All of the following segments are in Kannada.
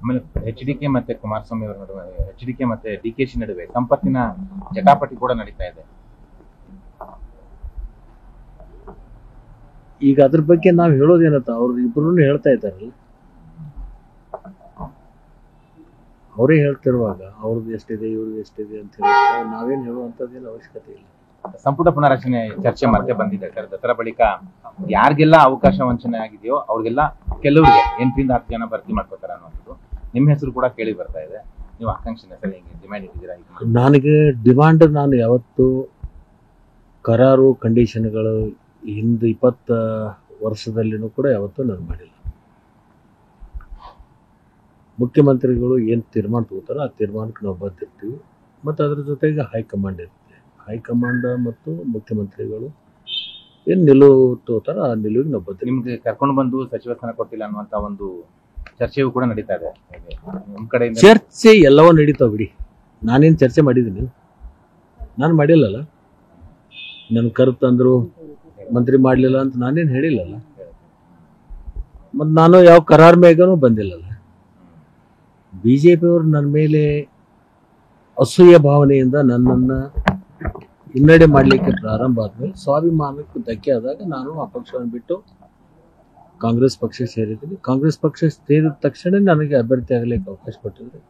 ಆಮೇಲೆ HDK ಮತ್ತೆ ಕುಮಾರಸ್ವಾಮಿ ಅವರ ನಡುವೆ, HDK ಮತ್ತೆ DKC ನಡುವೆ ಸಂಪತ್ತಿನ ಜಟಾಪಟಿ ಕೂಡ ನಡೀತಾ ಇದೆ. ಈಗ ಅದ್ರ ಬಗ್ಗೆ ನಾವು ಹೇಳೋದೇನತ್ತ, ಅವ್ರು ಇಬ್ರು ಹೇಳ್ತಾ ಇದ್ದಾರಲ್ಲ, ಅವರೇ ಹೇಳ್ತಿರುವಾಗ ಅವ್ರದ್ದು ಎಷ್ಟಿದೆ ಇವ್ರದ್ದು ಎಷ್ಟಿದೆ ಅಂತ ಹೇಳಿ ನಾವೇನು ಹೇಳುವಂಥದ್ದೇನು ಅವಶ್ಯಕತೆ ಇಲ್ಲ. ಸಂಪುಟ ಪುನರಚನೆ ಚರ್ಚೆ ಮತ್ತೆ ಬಂದಿದೆ ಸರ್. ದಸರಾ ಬಳಿಕ ಯಾರಿಗೆಲ್ಲ ಅವಕಾಶ ವಂಚನೆ ಆಗಿದೆಯೋ ಅವ್ರಿಗೆಲ್ಲ ಕೆಲವರಿಗೆ 8 ರಿಂದ 10 ಜನ ಭರ್ತಿ ಮಾಡ್ಕೋತಾರೆ ಅನ್ನೋದು ನಿಮ್ಮ ಹೆಸರು ಕೂಡ ಕೇಳಿ ಬರ್ತಾ ಇದೆ. ನೀವು ಆಕಾಂಕ್ಷಿನ ಸರ್ ಹೆಂಗೆ ಡಿಮ್ಯಾಂಡ್ ಇಟ್ಟಿದ್ದೀರಾ? ನನಗೆ ಡಿಮಾಂಡ್ ನಾನು ಯಾವತ್ತು ಕರಾರು ಕಂಡೀಷನ್ಗಳು ಹಿಂದೆ 20 ವರ್ಷದಲ್ಲಿನೂ ಕೂಡ ಯಾವತ್ತೂ ನಾನು ಮಾಡಿಲ್ಲ. ಮುಖ್ಯಮಂತ್ರಿಗಳು ಏನು ತೀರ್ಮಾನ ತಗೋತಾರೋ ಆ ತೀರ್ಮಾನಕ್ಕೆ ನಾವು ಬದ್ದಿರ್ತೀವಿ. ಮತ್ತು ಅದ್ರ ಜೊತೆಗೆ ಹೈಕಮಾಂಡ್ ಇರುತ್ತೆ. ಹೈಕಮಾಂಡ್ ಮತ್ತು ಮುಖ್ಯಮಂತ್ರಿಗಳು ಏನು ನಿಲುವು ತಗೋತಾರೋ ಆ ನಿಲುವಿಗೆ ನಾವು ಬದ್ಧ. ನಿಮ್ಗೆ ಕರ್ಕೊಂಡು ಬಂದು ಸಚಿವ ಸ್ಥಾನ ಕೊಟ್ಟಿಲ್ಲ ಅನ್ನುವಂಥ ಒಂದು ಚರ್ಚೆಯೂ ಕೂಡ ನಡೀತಾ ಇದೆ ನಿಮ್ಮ ಕಡೆಯಿಂದ. ಚರ್ಚೆ ಎಲ್ಲವೂ ನಡೀತಾವೆ ಬಿಡಿ. ನಾನೇನು ಚರ್ಚೆ ಮಾಡಿದ್ದೀನಿ? ನಾನು ಮಾಡಿಲ್ಲಲ್ಲ. ನನ್ನ ಕರೆತಂದ್ರು ಮಂತ್ರಿ ಮಾಡಲಿಲ್ಲ ಅಂತ ನಾನೇನು ಹೇಳಿಲ್ಲಲ್ಲ. ಮತ್ತು ನಾನು ಯಾವ ಕರಾರ್ ಮೇಗನೂ ಬಂದಿಲ್ಲಲ್ಲ. BJPಯವರು ನನ್ನ ಮೇಲೆ ಅಸೂಯೆ ಭಾವನೆಯಿಂದ ನನ್ನನ್ನು ಹಿನ್ನಡೆ ಮಾಡಲಿಕ್ಕೆ ಪ್ರಾರಂಭ ಆದಮೇಲೆ ಸ್ವಾಭಿಮಾನಕ್ಕೆ ಧಕ್ಕೆ ಆದಾಗ ನಾನು ಆ ಪಕ್ಷವನ್ನು ಬಿಟ್ಟು ಕಾಂಗ್ರೆಸ್ ಪಕ್ಷ ಸೇರಿದ್ದೀನಿ. ಕಾಂಗ್ರೆಸ್ ಪಕ್ಷ ಸೇರಿದ ತಕ್ಷಣ ನನಗೆ ಅಭ್ಯರ್ಥಿ ಆಗಲಿಕ್ಕೆ ಅವಕಾಶ ಕೊಟ್ಟಿದ್ರು.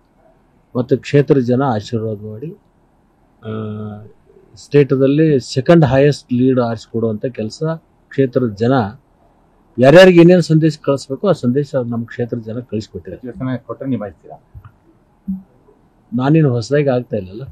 ಮತ್ತು ಕ್ಷೇತ್ರ ಜನ ಆಶೀರ್ವಾದ ಮಾಡಿ ಸ್ಟೇಟದಲ್ಲಿ ಸೆಕೆಂಡ್ ಹೈಯೆಸ್ಟ್ ಲೀಡ್ ಆರಿಸಿಕೊಡುವಂಥ ಕೆಲಸ ಕ್ಷೇತ್ರದ ಜನ ಯಾರ್ಯಾರಿಗೆ ಏನೇನು ಸಂದೇಶ ಕಳಿಸ್ಬೇಕು ಆ ಸಂದೇಶ ನಮ್ಮ ಕ್ಷೇತ್ರದ ಜನ ಕಳಿಸ್ಕೊಟ್ಟಿದ್ದಾರೆ. ಕೊಟ್ಟರೆ ನಿಭಾಯಿಸ್ತೀರಾ? ನಾನೇನು ಹೊಸದಾಗಿ ಆಗ್ತಾ ಇಲ್ಲಲ್ಲ.